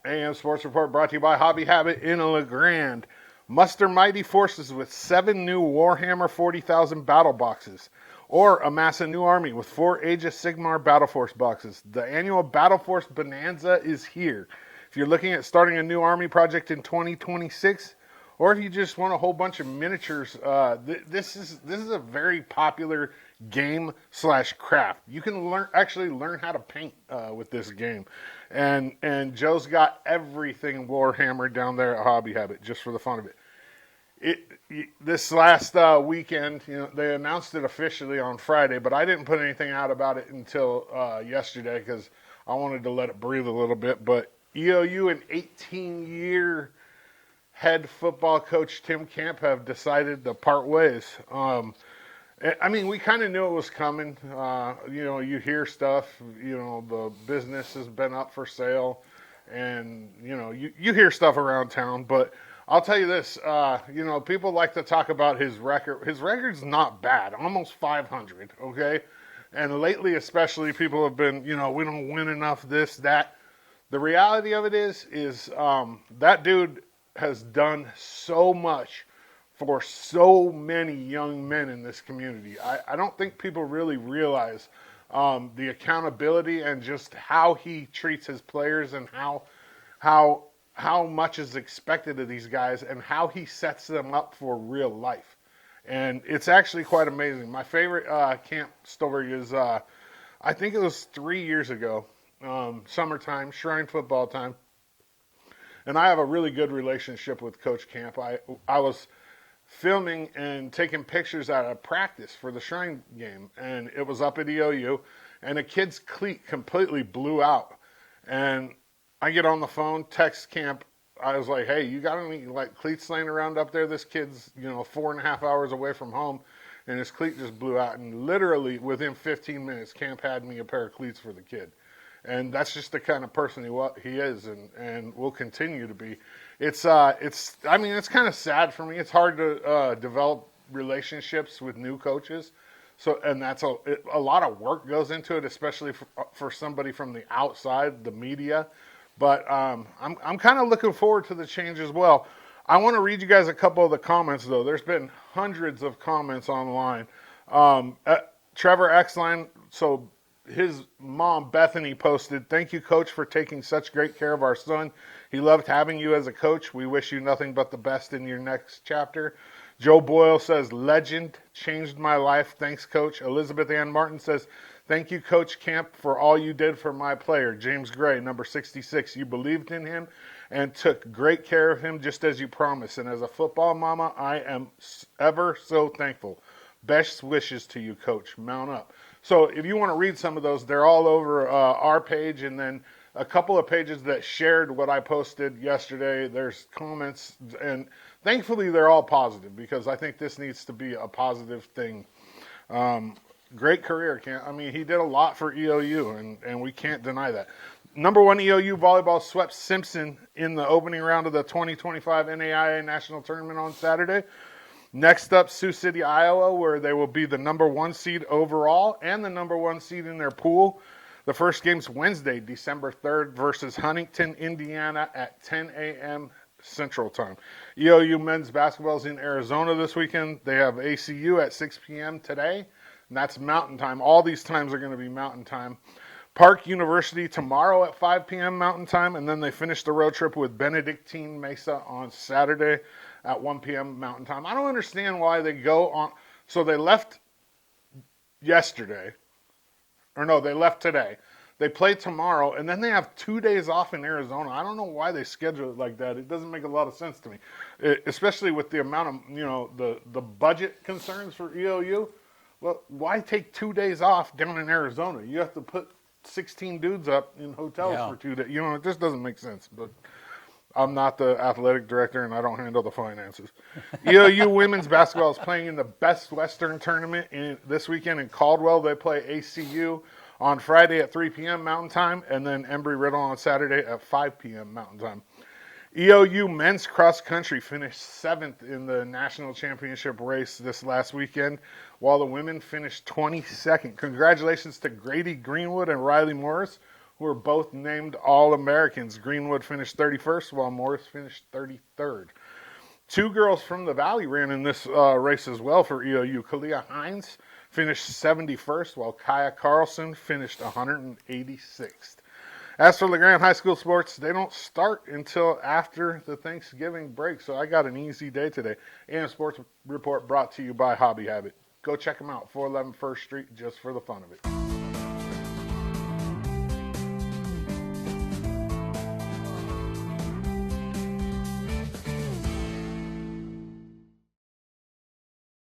AM Sports Report brought to you by Hobby Habit in Grande. Muster mighty forces with 7 new Warhammer 40,000 battle boxes, or amass a new army with 4 Age of Sigmar Battle Force boxes. The annual Battle Force Bonanza is here. If you're looking at starting a new army project in 2026, or if you just want a whole bunch of miniatures, this is a very popular game / craft. You can actually learn how to paint with this game, and Joe's got everything Warhammer down there at Hobby Habit just for the fun of it. This last weekend, they announced it officially on Friday, but I didn't put anything out about it until yesterday because I wanted to let it breathe a little bit. But EOU, an 18-year head football coach, Tim Camp, have decided to part ways. I mean, we kind of knew it was coming. You hear stuff, the business has been up for sale, and, you hear stuff around town. But I'll tell you this, people like to talk about his record. His record's not bad, almost 500, okay? And lately, especially, people have been, we don't win enough, this, that. The reality of it is that dude has done so much for so many young men in this community. I don't think people really realize the accountability and just how he treats his players and how much is expected of these guys and how he sets them up for real life. And it's actually quite amazing. My favorite camp story is, I think it was 3 years ago, summertime, Shrine football time. And I have a really good relationship with Coach Camp. I was filming and taking pictures out of practice for the Shrine game, and it was up at EOU, and a kid's cleat completely blew out. And I get on the phone, text Camp. I was like, hey, you got any cleats laying around up there? This kid's 4.5 hours away from home, and his cleat just blew out. And literally within 15 minutes, Camp had me a pair of cleats for the kid. And that's just the kind of person he is, and will continue to be. It's kind of sad for me. It's hard to develop relationships with new coaches, and that's a lot of work goes into it, especially for somebody from the outside, the media. But I'm kind of looking forward to the change as well. I want to read you guys a couple of the comments though. There's been hundreds of comments online. Trevor Exline, so his mom, Bethany, posted, "Thank you, Coach, for taking such great care of our son. He loved having you as a coach. We wish you nothing but the best in your next chapter." Joe Boyle says, "Legend, changed my life. Thanks, Coach." Elizabeth Ann Martin says, "Thank you, Coach Camp, for all you did for my player." James Gray, number 66, "You believed in him and took great care of him just as you promised. And as a football mama, I am ever so thankful. Best wishes to you, Coach. Mount up." So if you want to read some of those, they're all over our page, and then a couple of pages that shared what I posted yesterday. There's comments, and thankfully they're all positive because I think this needs to be a positive thing. Great career, he did a lot for EOU, and we can't deny that. Number 1 EOU volleyball swept Simpson in the opening round of the 2025 NAIA National Tournament on Saturday. Next up, Sioux City, Iowa, where they will be the number 1 seed overall and the number 1 seed in their pool. The first game's Wednesday, December 3rd versus Huntington, Indiana at 10 a.m. Central Time. EOU men's basketball is in Arizona this weekend. They have ACU at 6 p.m. today, and that's Mountain Time. All these times are going to be Mountain Time. Park University tomorrow at 5 p.m. Mountain Time, and then they finish the road trip with Benedictine Mesa on Saturday at 1 p.m. Mountain Time. I don't understand why they go on. So they left yesterday. Or no, they left today. They play tomorrow, and then they have 2 days off in Arizona. I don't know why they schedule it like that. It doesn't make a lot of sense to me, especially with the amount of, the budget concerns for EOU. Well, why take 2 days off down in Arizona? You have to put 16 dudes up in hotels for 2 days. It just doesn't make sense. But I'm not the athletic director, and I don't handle the finances. EOU women's basketball is playing in the Best Western tournament this weekend in Caldwell. They play ACU on Friday at 3 p.m. Mountain Time, and then Embry-Riddle on Saturday at 5 p.m. Mountain Time. EOU men's cross country finished 7th in the national championship race this last weekend, while the women finished 22nd. Congratulations to Grady Greenwood and Riley Morris, who were both named All-Americans. Greenwood finished 31st, while Morris finished 33rd. Two girls from the Valley ran in this race as well for EOU. Kalia Hines finished 71st, while Kaya Carlson finished 186th. As for LeGrand High School sports, they don't start until after the Thanksgiving break, so I got an easy day today. And a sports report brought to you by Hobby Habit. Go check them out, 411 First Street, just for the fun of it.